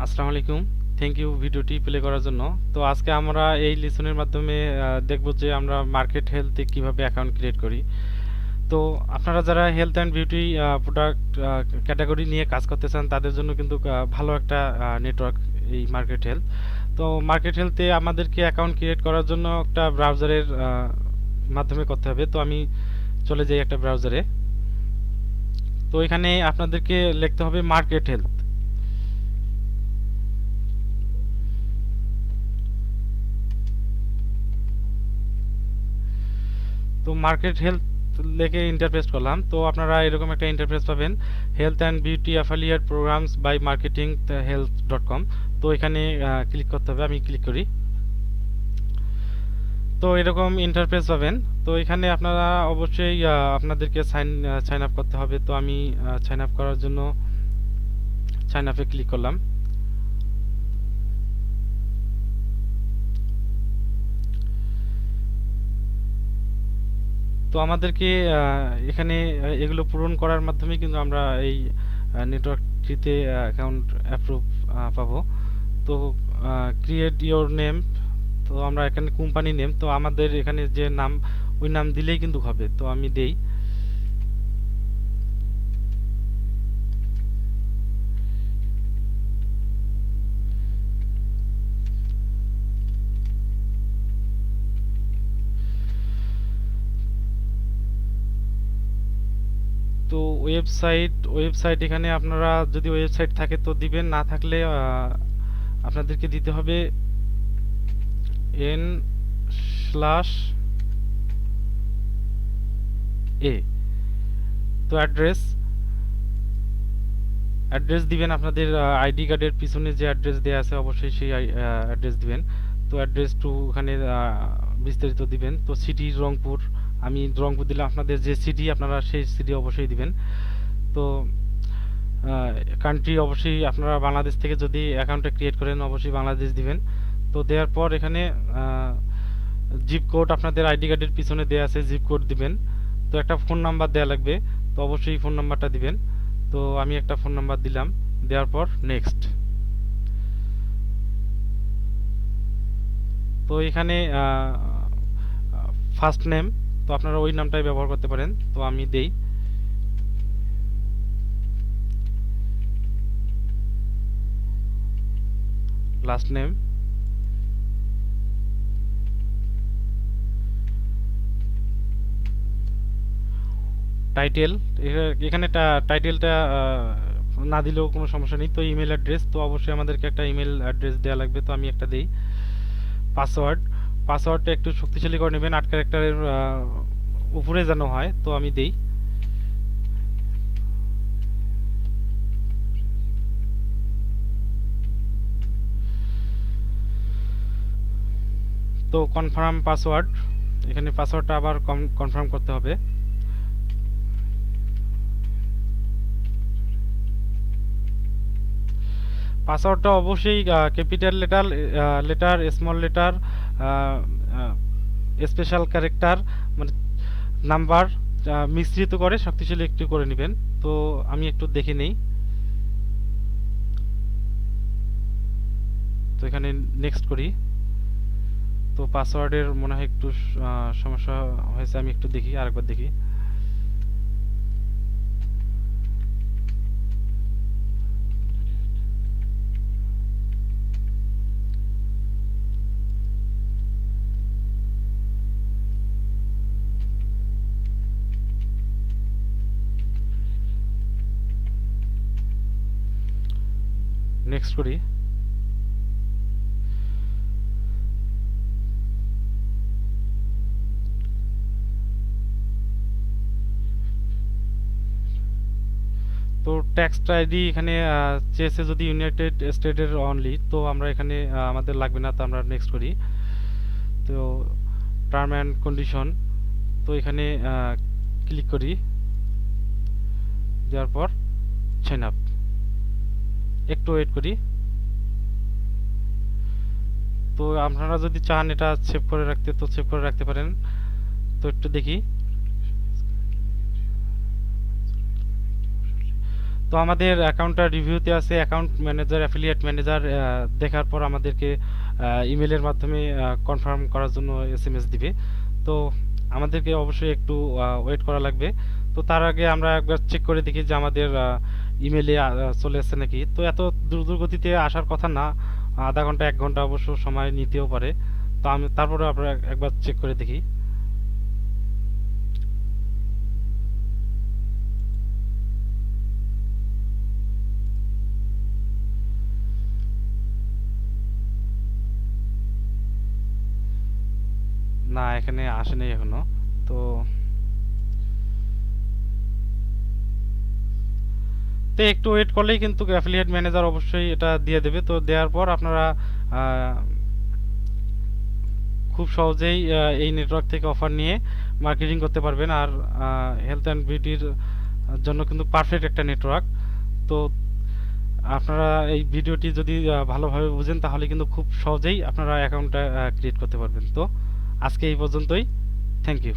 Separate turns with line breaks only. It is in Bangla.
আসসালামু আলাইকুম। থ্যাংক ইউ ভিডিওটি প্লে করার জন্য। তো আজকে আমরা এই লেসনের মাধ্যমে দেখব যে আমরা মার্কেট হেলথে কিভাবে অ্যাকাউন্ট ক্রিয়েট করি। তো আপনারা যারা health and beauty product category নিয়ে কাজ করতে চান তাদের জন্য কিন্তু ভালো একটা নেটওয়ার্ক এই মার্কেট হেলথ। তো মার্কেট হেলথে আমাদেরকে অ্যাকাউন্ট ক্রিয়েট করার জন্য একটা ব্রাউজারের মাধ্যমে করতে হবে। তো আমি চলে যাই একটা ব্রাউজারে। তো এখানে আপনাদেরকে লিখতে হবে মার্কেট হেলথ। তো মার্কেট হেলথ লেখে ইন্টারফেস করলাম, তো আপনারা এরকম একটা ইন্টারফেস পাবেন, health and beauty affiliate programs by marketing health dot com. তো এখানে ক্লিক করতে হবে, আমি ক্লিক করি। তো এরকম ইন্টারফেস পাবেন। তো এখানে আপনারা অবশ্যই আপনাদেরকে সাইন আপ করতে হবে। তো আমি সাইন আপ করার জন্য সাইন আপে ক্লিক করলাম। তো আমাদেরকে এখানে এগুলো পূরণ করার মাধ্যমে কিন্তু আমরা এই নেটওয়ার্কটিতে অ্যাকাউন্ট অ্যাপ্রুভ পাবো। তো ক্রিয়েট ইওর নেম, তো আমরা এখানে কোম্পানি নেম, তো আমাদের এখানে যে নাম ওই নাম দিলেই কিন্তু হবে। তো আমি দেই। তো ওয়েবসাইট এখানে আপনারা যদি ওয়েবসাইট থাকে তো দিবেন, না থাকলে আপনাদেরকে দিতে হবে n/a। তো অ্যাড্রেস দিবেন আপনাদের আইডি কার্ডের পিছনে যে অ্যাড্রেস দেওয়া আছে অবশ্যই সেই অ্যাড্রেস দিবেন। তো অ্যাড্রেস টু ওখানে বিস্তারিত দিবেন। তো সিটি রংপুর, আমি রংপুর দিলাম। আপনাদের যে সিটি আপনারা সেই সিটি অবশ্যই দিবেন। তো কান্ট্রি অবশ্যই আপনারা বাংলাদেশ থেকে যদি অ্যাকাউন্টটা ক্রিয়েট করেন অবশ্যই বাংলাদেশ দিবেন। তো দেওয়ার পর এখানে জিপ কোড আপনাদের আইডি কার্ডের পিছনে দেওয়া আছে, জিপ কোড দিবেন। তো একটা ফোন নাম্বার দেওয়া লাগবে, তো অবশ্যই ফোন নাম্বারটা দিবেন। তো আমি একটা ফোন নাম্বার দিলাম, দেওয়ার পর নেক্সট। তো এখানে ফার্স্ট নেম, তো আপনারা ওই নামটাই ব্যবহার করতে পারেন। তো আমি দেই। লাস্ট নেম, টাইটেল, এখানে টাইটেলটা না দিলেও কোনো সমস্যা নেই। তো ইমেল অ্যাড্রেস, তো অবশ্যই আমাদেরকে একটা ইমেল অ্যাড্রেস দেওয়া লাগবে। তো আমি একটা দেই। পাসওয়ার্ডটা একটু শক্তিশালী করে নেবেন, 8 ক্যারেক্টারের উপরে যেন হয়। তো আমি দেই। তো কনফার্ম পাসওয়ার্ড, এখানে পাসওয়ার্ডটা আবার কনফার্ম করতে হবে। পাসওয়ার্ডটা অবশ্যই capital letter, small letter, special character, মানে নাম্বার মিশ্রিত করে শক্তিশালী একটু করে নেবেন। তো আমি একটু দেখে নেই। তো এখানে নেক্সট করি। তো পাসওয়ার্ডের মনে হয় একটু সমস্যা হয়েছে, আমি একটু দেখি, আরেকবার দেখি। নেক্সট করি। তো ট্যাক্স আইডি এখানে চেয়েছে যদি ইউনাইটেড স্টেটের অনলি, তো আমরা এখানে আমাদের লাগবে না, তো আমরা নেক্সট করি। তো টার্ম অ্যান্ড কন্ডিশন, তো এখানে ক্লিক করি, দেওয়ার পর সাইন আপ। একটু ওয়েট করি। তো আপনারা যদি চান এটা সেভ করে রাখতে তো সেভ করে রাখতে পারেন। তো একটু দেখি। তো তো আমাদের অ্যাকাউন্টটা রিভিউতে আছে, অ্যাকাউন্ট ম্যানেজার, অ্যাফিলিয়েট ম্যানেজার দেখার পর আমাদেরকে ইমেলের মাধ্যমে কনফার্ম করার জন্য এসএমএস দিবে। তো আমাদেরকে অবশ্যই একটু ওয়েট করা লাগবে। তো তার আগে আমরা একবার চেক করে দেখি যে আমাদের ইমেলে চলে এসেছে নাকি। তো এত দ্রুত গতিতে আসার কথা না, আধা ঘন্টা 1 ঘন্টা অবশ্য সময় নিতেও পারে। তো আমি তারপরে আমরা একবার চেক করে দেখি। না, এখানে আসেনি এখনো। তো তো একটু ওয়েট করলেই কিন্তু অ্যাফিলিয়েট ম্যানেজার অবশ্যই এটা দিয়ে দেবে। তো দেওয়ার পর আপনারা আহ, খুব সহজেই এই নেটওয়ার্ক থেকে অফার নিয়ে মার্কেটিং করতে পারবেন। আর হেলথ অ্যান্ড বিউটির জন্য কিন্তু পারফেক্ট একটা নেটওয়ার্ক। তো আপনারা এই ভিডিওটি যদি ভালোভাবে বুঝেন তাহলে কিন্তু খুব সহজেই আপনারা অ্যাকাউন্টটা ক্রিয়েট করতে পারবেন। তো আজকে এই পর্যন্তই। Thank you.